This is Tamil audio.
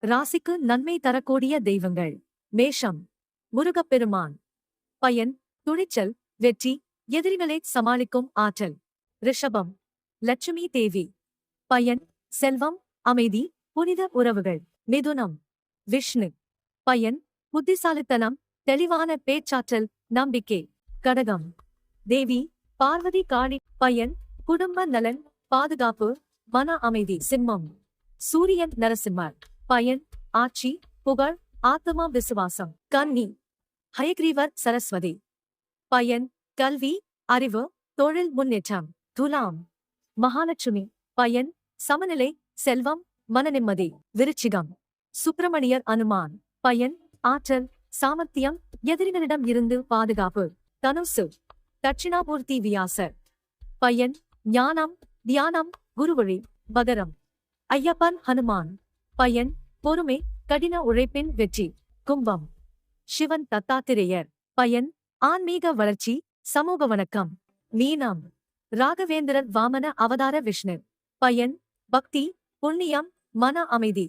ராசிக்கு நன்மை தரக்கூடிய தெய்வங்கள். மேஷம், முருகப்பெருமான். பயன், துணிச்சல், வெற்றி, எதிரிகளை சமாளிக்கும் ஆற்றல். ரிஷபம், லட்சுமி தேவி. பயன், செல்வம், அமைதி, புனித உறவுகள். மிதுனம், விஷ்ணு. பயன், புத்திசாலித்தனம், தெளிவான பேச்சாற்றல், நம்பிக்கை. கடகம், தேவி, பார்வதி காளி. பயன், குடும்ப நலன், பாதுகாப்பு, மன அமைதி. சிம்மம், சூரியன் நரசிம்மர். பயன், ஆட்சி, புகழ், ஆத்மா விசுவாசம். கன்னி, ஹயக்ரீவர் சரஸ்வதி. பயன், கல்வி, அறிவு, தொழில் முன்னேற்றம். துலாம், மகாலட்சுமி. பயன், சமநிலை, செல்வம், மனநிம்மதி. விருச்சிகம், சுப்பிரமணியர் அனுமான். பயன், ஆற்றல், சாமர்த்தியம், எதிரிகளிடம் இருந்து பாதுகாப்பு. தனுசு, தட்சிணாமூர்த்தி வியாசர். பயன், ஞானம், தியானம், குருவழி. மகரம், ஐயப்பன் ஹனுமான். பயன், பொறுமை, கடின உழைப்பின் வெற்றி. கும்பம், சிவன் தத்தாத்திரேயர். பயன், ஆன்மீக வளர்ச்சி, சமூக வணக்கம். மீனம், ராகவேந்திரர் வாமன அவதார விஷ்ணு. பயன், பக்தி, புண்ணியம், மன அமைதி.